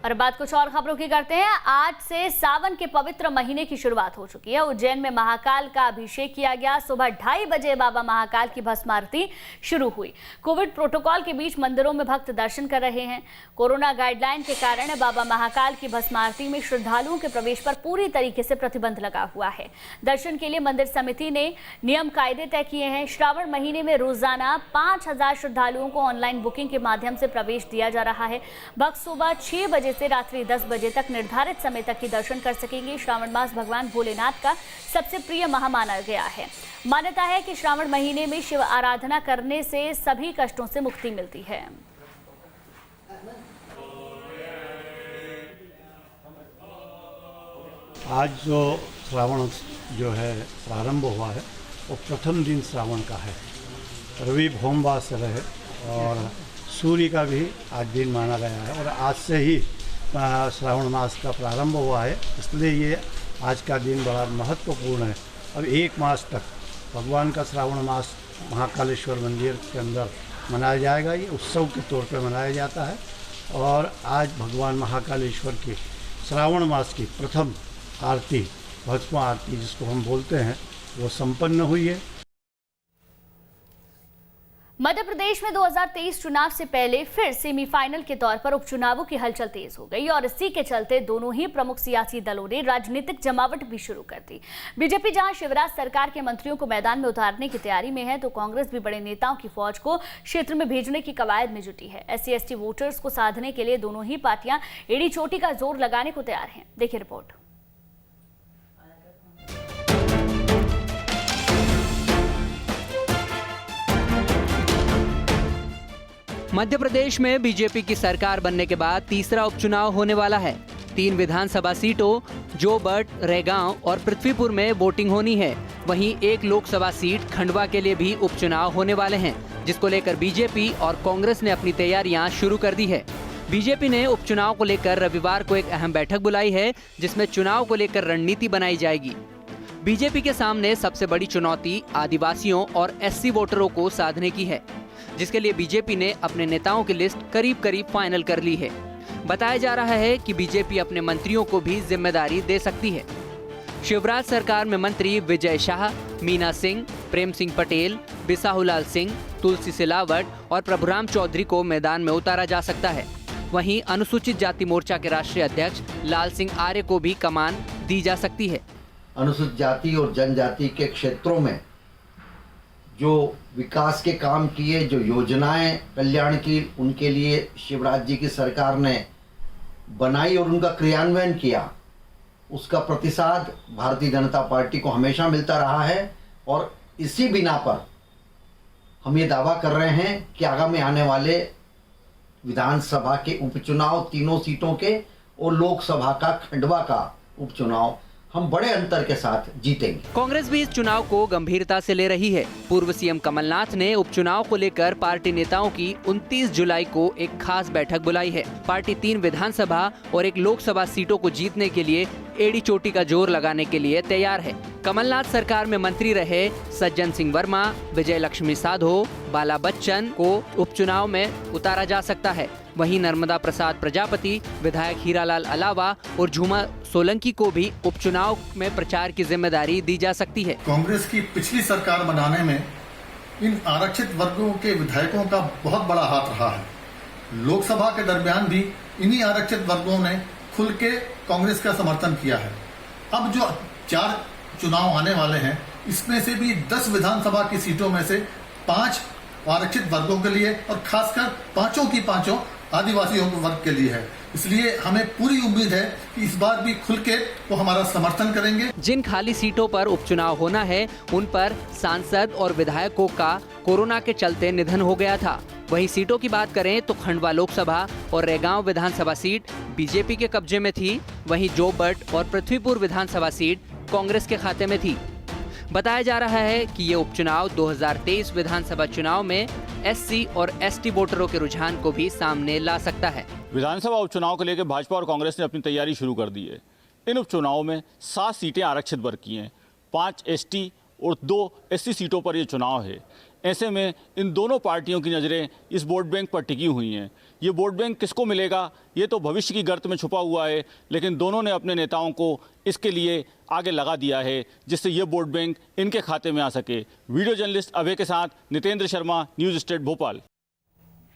और बात कुछ और खबरों की करते हैं। आज से सावन के पवित्र महीने की शुरुआत हो चुकी है। उज्जैन में महाकाल का अभिषेक किया गया। सुबह 2:30 बजे बाबा महाकाल की भस्म आरती शुरू हुई। कोविड प्रोटोकॉल के बीच मंदिरों में भक्त दर्शन कर रहे हैं। कोरोना गाइडलाइन के कारण बाबा महाकाल की भस्म आरती में श्रद्धालुओं के प्रवेश पर पूरी तरीके से प्रतिबंध लगा हुआ है। दर्शन के लिए मंदिर समिति ने नियम कायदे तय किए हैं। श्रावण महीने में रोजाना 5000 श्रद्धालुओं को ऑनलाइन बुकिंग के माध्यम से प्रवेश दिया जा रहा है। भक्त सुबह 6 बजे से रात्रि 10 बजे तक निर्धारित समय तक ही दर्शन कर सकेंगे। श्रावण मास भगवान भोलेनाथ का सबसे प्रिय माह माना गया है। मान्यता है कि श्रावण महीने में शिव आराधना करने से सभी कष्टों से मुक्ति मिलती है। आज जो श्रावण जो है प्रारंभ हुआ है वो प्रथम दिन श्रावण का है। रवि भौमवास रहे और सूर्य का भी आज दिन माना गया है और आज से ही श्रावण मास का प्रारंभ हुआ है, इसलिए ये आज का दिन बड़ा महत्वपूर्ण है। अब 1 मास तक भगवान का श्रावण मास महाकालेश्वर मंदिर के अंदर मनाया जाएगा। ये उत्सव के तौर पर मनाया जाता है और आज भगवान महाकालेश्वर की श्रावण मास की प्रथम आरती, भस्म आरती जिसको हम बोलते हैं, वो संपन्न हुई है। मध्य प्रदेश में 2023 चुनाव से पहले फिर सेमीफाइनल के तौर पर उपचुनावों की हलचल तेज हो गई और इसी के चलते दोनों ही प्रमुख सियासी दलों ने राजनीतिक जमावट भी शुरू कर दी। बीजेपी जहां शिवराज सरकार के मंत्रियों को मैदान में उतारने की तैयारी में है, तो कांग्रेस भी बड़े नेताओं की फौज को क्षेत्र में भेजने की कवायद में जुटी है। SC/ST वोटर्स को साधने के लिए दोनों ही पार्टियां एड़ी चोटी का जोर लगाने को तैयार हैं। देखिए रिपोर्ट। मध्य प्रदेश में बीजेपी की सरकार बनने के बाद तीसरा उपचुनाव होने वाला है। 3 विधानसभा सीटों जोबट, रैगांव और पृथ्वीपुर में वोटिंग होनी है। वहीं 1 लोकसभा सीट खंडवा के लिए भी उपचुनाव होने वाले हैं, जिसको लेकर बीजेपी और कांग्रेस ने अपनी तैयारियां शुरू कर दी है। बीजेपी ने उपचुनाव को लेकर रविवार को एक अहम बैठक बुलाई है, जिसमें चुनाव को लेकर रणनीति बनाई जाएगी। बीजेपी के सामने सबसे बड़ी चुनौती आदिवासियों और SC वोटरों को साधने की है, जिसके लिए बीजेपी ने अपने नेताओं की लिस्ट करीब फाइनल कर ली है। बताया जा रहा है कि बीजेपी अपने मंत्रियों को भी जिम्मेदारी दे सकती है। शिवराज सरकार में मंत्री विजय शाह, मीना सिंह, प्रेम सिंह पटेल, बिसाहुलाल सिंह, तुलसी सिलावट और प्रभुराम चौधरी को मैदान में उतारा जा सकता है। वहीं अनुसूचित जाति मोर्चा के राष्ट्रीय अध्यक्ष लाल सिंह आर्य को भी कमान दी जा सकती है। अनुसूचित जाति और जनजाति के क्षेत्रों में जो विकास के काम किए, जो योजनाएं कल्याण की उनके लिए शिवराज जी की सरकार ने बनाई और उनका क्रियान्वयन किया, उसका प्रतिसाद भारतीय जनता पार्टी को हमेशा मिलता रहा है। और इसी बिना पर हम ये दावा कर रहे हैं कि आगामी आने वाले विधानसभा के उपचुनाव, 3 सीटों के और लोकसभा का खंडवा का उपचुनाव हम बड़े अंतर के साथ जीतेंगे। कांग्रेस भी इस चुनाव को गंभीरता से ले रही है। पूर्व CM कमलनाथ ने उपचुनाव को लेकर पार्टी नेताओं की 29 जुलाई को एक खास बैठक बुलाई है। पार्टी 3 विधानसभा और 1 लोकसभा सीटों को जीतने के लिए एड़ी चोटी का जोर लगाने के लिए तैयार है। कमलनाथ सरकार में मंत्री रहे सज्जन सिंह वर्मा, विजय लक्ष्मी साधो, बाला बच्चन को उपचुनाव में उतारा जा सकता है। वहीं नर्मदा प्रसाद प्रजापति, विधायक हीरालाल अलावा और झूमा सोलंकी को भी उपचुनाव में प्रचार की जिम्मेदारी दी जा सकती है। कांग्रेस की पिछली सरकार बनाने में इन आरक्षित वर्गों के विधायकों का बहुत बड़ा हाथ रहा है। लोकसभा के दरमियान भी इन्हीं आरक्षित वर्गों ने खुल के कांग्रेस का समर्थन किया है। अब जो 4 चुनाव आने वाले हैं, इसमें से भी 10 विधानसभा की सीटों में से 5 आरक्षित वर्गों के लिए और खासकर 5 की 5 आदिवासियों के वर्ग के लिए है। इसलिए हमें पूरी उम्मीद है कि इस बार भी खुल के वो हमारा समर्थन करेंगे। जिन खाली सीटों पर उपचुनाव होना है, उन पर सांसद और विधायकों का कोरोना के चलते निधन हो गया था। वहीं सीटों की बात करें तो खंडवा लोकसभा और रैगांव विधानसभा सीट बीजेपी के कब्जे में थी। वहीं जोबट और पृथ्वीपुर विधानसभा सीट कांग्रेस के खाते में थी। बताया जा रहा है कि ये उपचुनाव 2023 विधानसभा चुनाव में SC और ST वोटरों के रुझान को भी सामने ला सकता है। विधानसभा उपचुनाव को लेकर भाजपा और कांग्रेस ने अपनी तैयारी शुरू कर दी है। इन उपचुनावों में 7 सीटें आरक्षित वर्ग की हैं, 5 ST और 2 SC सीटों पर यह चुनाव है। ऐसे में इन दोनों पार्टियों की नज़रें इस वोट बैंक पर टिकी हुई हैं। ये वोट बैंक किसको मिलेगा ये तो भविष्य की गर्त में छुपा हुआ है, लेकिन दोनों ने अपने नेताओं को इसके लिए आगे लगा दिया है जिससे ये वोट बैंक इनके खाते में आ सके। वीडियो जर्नलिस्ट अभय के साथ नितेंद्र शर्मा, न्यूज़ स्टेट भोपाल।